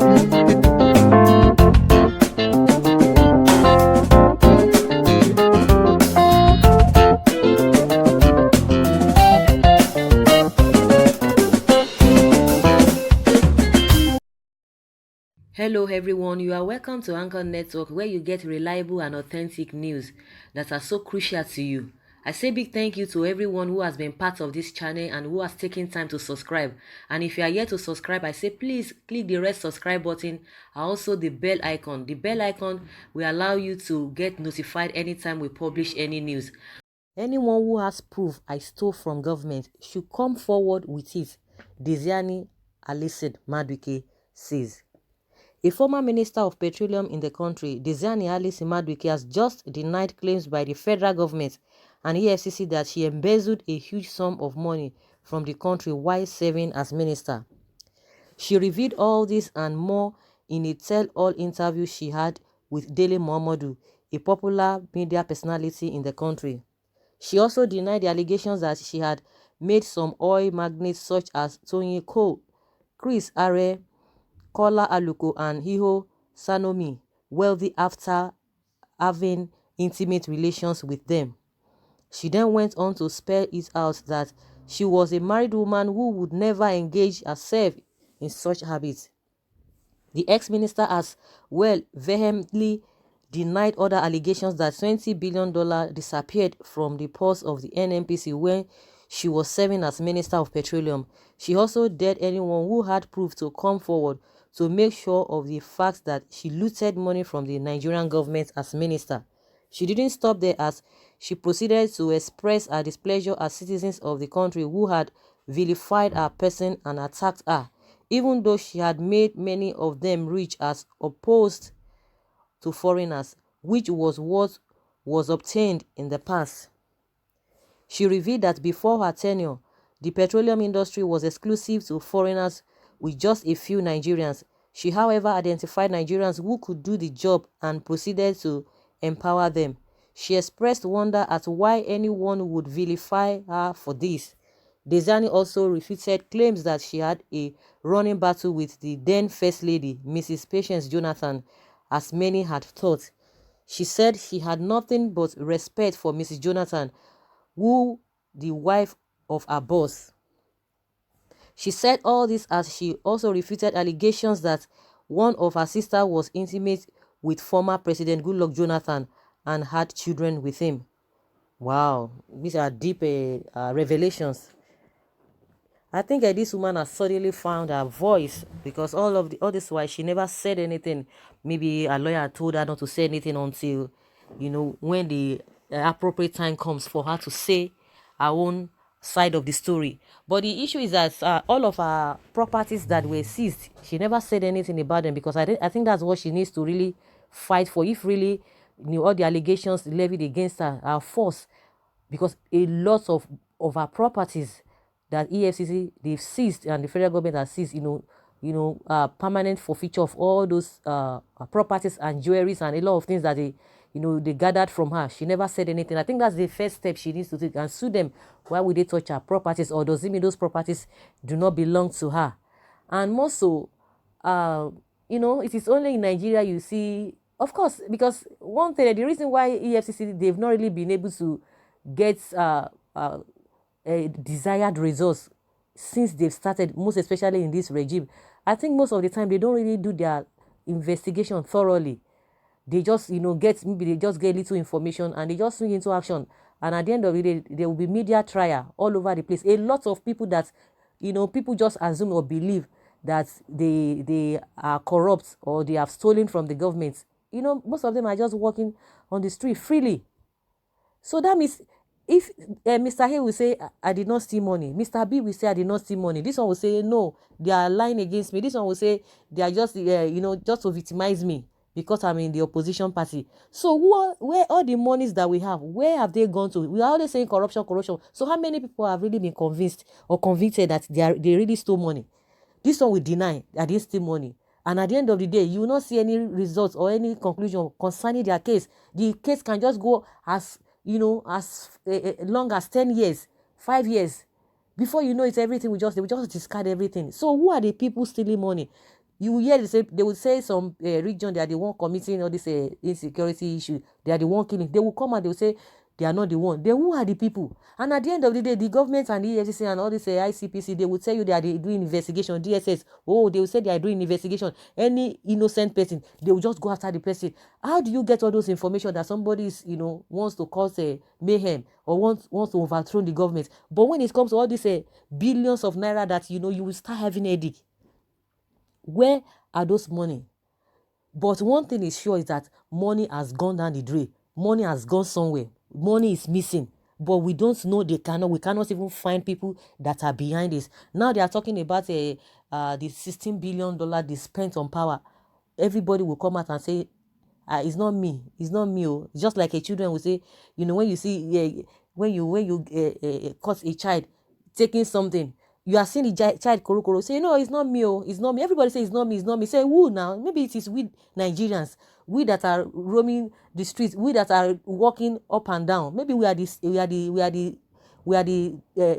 Hello everyone, you are welcome to Anchor Network where you get reliable and authentic news that are so crucial to you. I say big thank you to everyone who has been part of this channel and who has taken time to subscribe. And if you are yet to subscribe, I say please click the red subscribe button and also the bell icon. The bell icon will allow you to get notified anytime we publish any news. Anyone who has proof I stole from government should come forward with it, Diezani Alison Madueke says. A former minister of petroleum in the country, Diezani Alison Madueke, has just denied claims by the federal government and EFCC that she embezzled a huge sum of money from the country while serving as minister. She revealed all this and more in a tell-all interview she had with Dele Momodu, a popular media personality in the country. She also denied the allegations that she had made some oil magnates such as Tony Cole, Chris Are, Kola Aluko and Iho Sanomi wealthy after having intimate relations with them. She then went on to spell it out that she was a married woman who would never engage herself in such habits. The ex-minister has vehemently denied other allegations that $20 billion disappeared from the purse of the NNPC when she was serving as Minister of Petroleum. She also dared anyone who had proof to come forward to make sure of the fact that she looted money from the Nigerian government as minister. She didn't stop there as she proceeded to express her displeasure at citizens of the country who had vilified her person and attacked her, even though she had made many of them rich as opposed to foreigners, which was what was obtained in the past. She revealed that before her tenure, the petroleum industry was exclusive to foreigners with just a few Nigerians. She, however, identified Nigerians who could do the job and proceeded to empower them. She expressed wonder at why anyone would vilify her for this. Diezani also refuted claims that she had a running battle with the then First Lady, Mrs. Patience Jonathan, as many had thought. She said she had nothing but respect for Mrs. Jonathan, who the wife of her boss. She said all this as she also refuted allegations that one of her sisters was intimate with former President Goodluck Jonathan and had children with him. Wow, these are deep revelations. I think this woman has suddenly found her voice because all this while she never said anything. Maybe a lawyer told her not to say anything until, when the appropriate time comes for her to say her own side of the story. But the issue is that all of her properties that were seized, she never said anything about them because I think that's what she needs to really fight for. If really all the allegations levied against her are false, because a lot of her properties that EFCC they've seized and the federal government has seized, permanent forfeiture of all those properties and jewelries and a lot of things that they gathered from her. She never said anything. I think that's the first step she needs to take and sue them. Why would they touch her properties, or does it mean those properties do not belong to her? And more so, it is only in Nigeria you see, of course, because one thing, the reason why EFCC they've not really been able to get desired results since they've started, most especially in this regime. I think most of the time they don't really do their investigation thoroughly. They just maybe they just get little information and they just swing into action, and at the end of the day there will be media trial all over the place. A lot of people that people just assume or believe that they are corrupt or they have stolen from the government. Most of them are just walking on the street freely. So that means if Mr. A will say, I did not steal money. Mr. B will say, I did not steal money. This one will say, no, they are lying against me. This one will say, they are just, just to victimize me because I'm in the opposition party. So where all the monies that we have, where have they gone to? We are always saying corruption, corruption. So how many people have really been convinced or convicted that they really stole money? This one will deny that they steal money. And at the end of the day, you will not see any results or any conclusion concerning their case. The case can just go as long as 10 years, 5 years. Before you know it, everything they will just discard everything. So who are the people stealing money? You will hear they will say some region they are the one committing all this insecurity issue. They are the one killing. They will come and they will say they are not the one. Then who are the people? And at the end of the day, the government and the EFCC and all this ICPC, they will tell you they are doing investigation. DSS, oh, they will say they are doing investigation. Any innocent person, they will just go after the person. How do you get all those information that somebody is, wants to cause a mayhem or wants to overthrow the government? But when it comes to all these billions of naira that you will start having a headache. Where are those money? But one thing is sure is that money has gone down the drain. Money has gone somewhere. Money is missing. But we don't know we cannot even find people that are behind this. Now they are talking about the $16 billion they spent on power. Everybody will come out and say, it's not me. It's not me. Oh. Just like a children will say, when you see, when you caught a child taking something, you are seeing the child koro say, no, it's not me. Oh, it's not me. Everybody say it's not me. It's not me. Say who now? Maybe it is we Nigerians, we that are roaming the streets, we that are walking up and down. Maybe we are the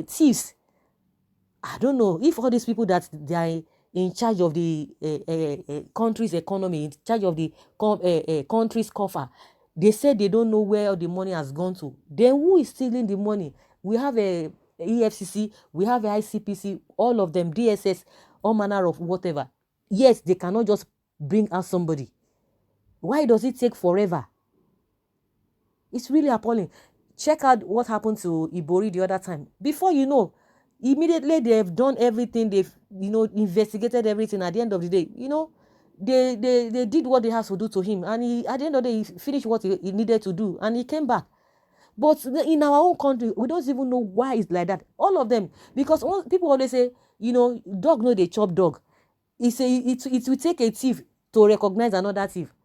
thieves. I don't know if all these people that they are in charge of the country's economy, in charge of the country's coffer, they said they don't know where the money has gone to. Then who is stealing the money? We have a EFCC, we have a ICPC, all of them, DSS, all manner of whatever. Yes, they cannot just bring out somebody. Why does it take forever? It's really appalling. Check out what happened to Ibori the other time. Before you know, immediately they've done everything, they've investigated everything. At the end of the day, they did what they had to do to him, and at the end of the day, he finished what he needed to do, and he came back. But in our own country, we don't even know why it's like that. All of them, because people always say, dog know they chop dog. It will take a thief to recognize another thief.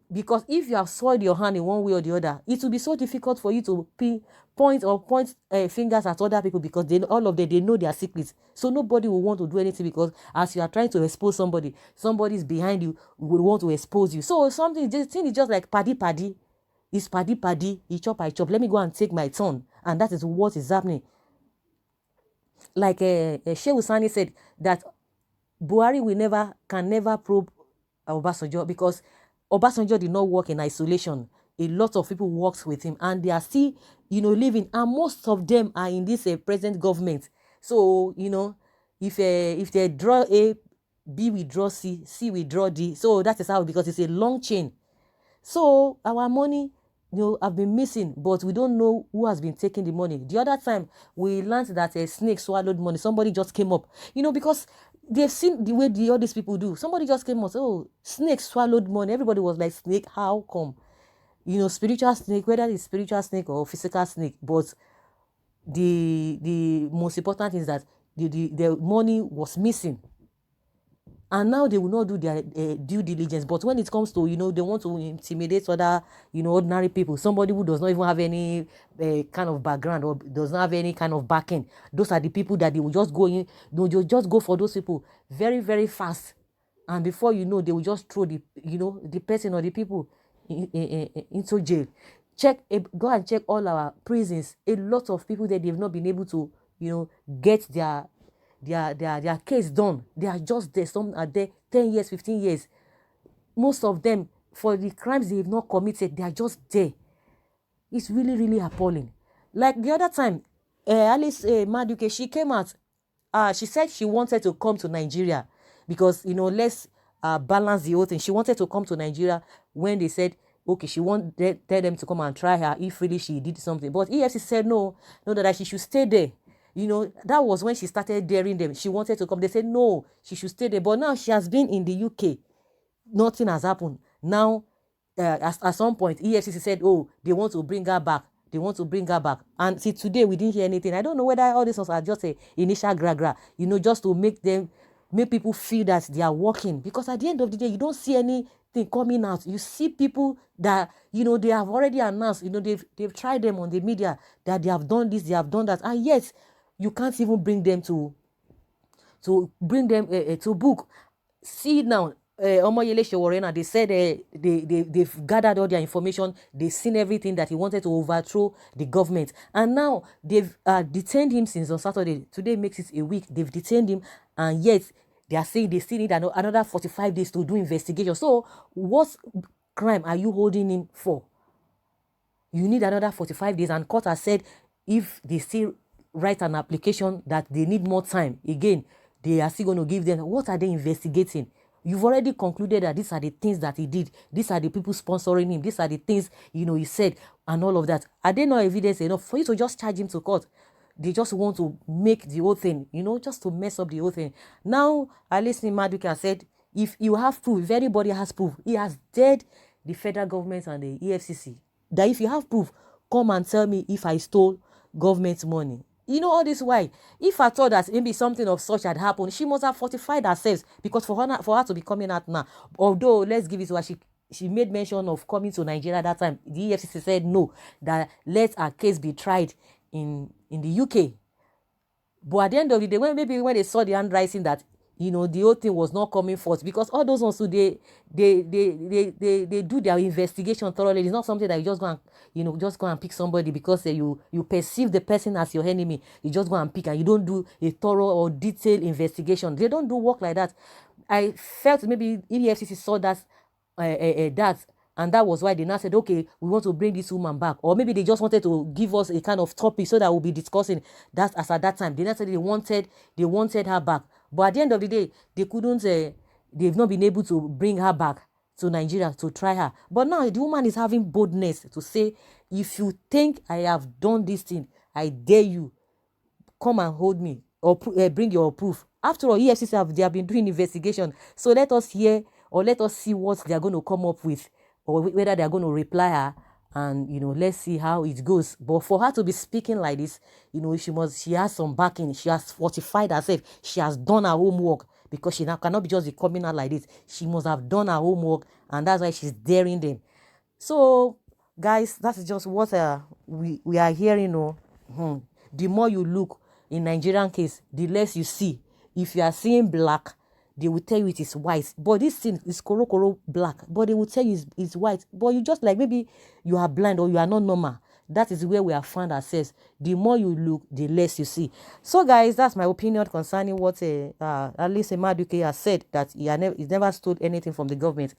Because if you have soiled your hand in one way or the other, it will be so difficult for you to point fingers at other people, because all of them, they know their secrets. So nobody will want to do anything, because as you are trying to expose somebody is behind you, will want to expose you. So this thing is just like paddy. It's paddy, he chop, I chop. Let me go and take my turn. And that is what is happening. Like Sheikh Usani said, that Buhari can never probe Obasanjo, because Obasanjo did not work in isolation. A lot of people worked with him, and they are still, living, and most of them are in this present government. So, if they draw A, B will draw C, C will draw D. So that is how, because it's a long chain. So our money, have been missing, but we don't know who has been taking the money. The other time, we learned that a snake swallowed money. Somebody just came up, because they've seen the way all these people do. Somebody just came up, oh, snake swallowed money. Everybody was like, snake, how come? Spiritual snake, whether it's spiritual snake or physical snake. But the most important thing is that the money was missing. And now they will not do their due diligence. But when it comes to, they want to intimidate other, ordinary people, somebody who does not even have any kind of background or does not have any kind of backing, those are the people that they will just go in, they'll just go for those people very, very fast. And before you know, they will just throw the person or the people into jail. Go and check all our prisons. A lot of people that they've not been able to, get their case done. They are just there. Some are there 10 years, 15 years. Most of them, for the crimes they have not committed, they are just there. It's really, really appalling. Like the other time, Alice Maduke, she came out. She said she wanted to come to Nigeria because, let's balance the whole thing. She wanted to come to Nigeria when they said, okay, she wanted them to come and try her if really she did something. But EFCC said no, that she should stay there. That was when she started daring them. She wanted to come. They said, no, she should stay there. But now she has been in the UK. Nothing has happened. Now, at some point, EFCC said, oh, they want to bring her back. They want to bring her back. And see, today, we didn't hear anything. I don't know whether all these are just a initial gra-gra, just to make people feel that they are working. Because at the end of the day, you don't see anything coming out. You see people that, they have already announced, they've tried them on the media that they have done this, they have done that. And yet, you can't even bring them to book. See now, Omoyele Showorena, they said they've gathered all their information, they've seen everything that he wanted to overthrow the government. And now they've detained him since on Saturday. Today makes it a week. They've detained him, and yet They are saying they still need another 45 days to do investigation. So what crime are you holding him for? You need another 45 days, and court has said if they still write an application that they need more time, again, they are still going to give them. What are they investigating? You've already concluded that these are the things that he did. These are the people sponsoring him. These are the things, he said, and all of that. Are they not evidence enough for you to just charge him to court? They just want to make the whole thing, just to mess up the whole thing. Now, Alice Maduka said, if you have proof, if anybody has proof, he has dared the federal government and the EFCC that if you have proof, come and tell me if I stole government money. All this why. If I thought that maybe something of such had happened, she must have fortified herself, because for her to be coming out now, although let's give it to her, she made mention of coming to Nigeria that time. The EFCC said no, that let her case be tried in the UK. But at the end of the day, when they saw the handwriting that the whole thing was not coming forth, because all those ones who they do their investigation thoroughly. It's not something that you just go and pick somebody because you perceive the person as your enemy. You just go and pick, and you don't do a thorough or detailed investigation. They don't do work like that. I felt maybe EFCC saw that and that was why they now said, okay, we want to bring this woman back. Or maybe they just wanted to give us a kind of topic so that we'll be discussing that. As at that time, they now said they wanted her back. But at the end of the day, they couldn't, they've not been able to bring her back to Nigeria to try her. But now the woman is having boldness to say, if you think I have done this thing, I dare you, come and hold me, or bring your proof. After all, EFCC they have been doing investigation. So let us hear, or let us see what they are going to come up with, or whether they are going to reply her, and let's see how it goes. But for her to be speaking like this, she has some backing. She has fortified herself. She has done her homework, because she now cannot be just coming out like this. She must have done her homework, and that's why she's daring them. So guys, that's just what we are hearing. The more you look in Nigerian case, the less you see. If you are seeing black, they will tell you it is white. But this thing is koro black, but they will tell you it's white. But you just like, maybe you are blind or you are not normal. That is where we have found ourselves. The more you look, the less you see. So guys, that's my opinion concerning what Alice Maduke has said, that he's never stole anything from the government.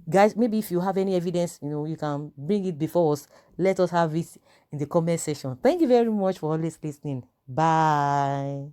Guys, maybe if you have any evidence, you can bring it before us. Let us have it in the comment section. Thank you very much for always listening. Bye.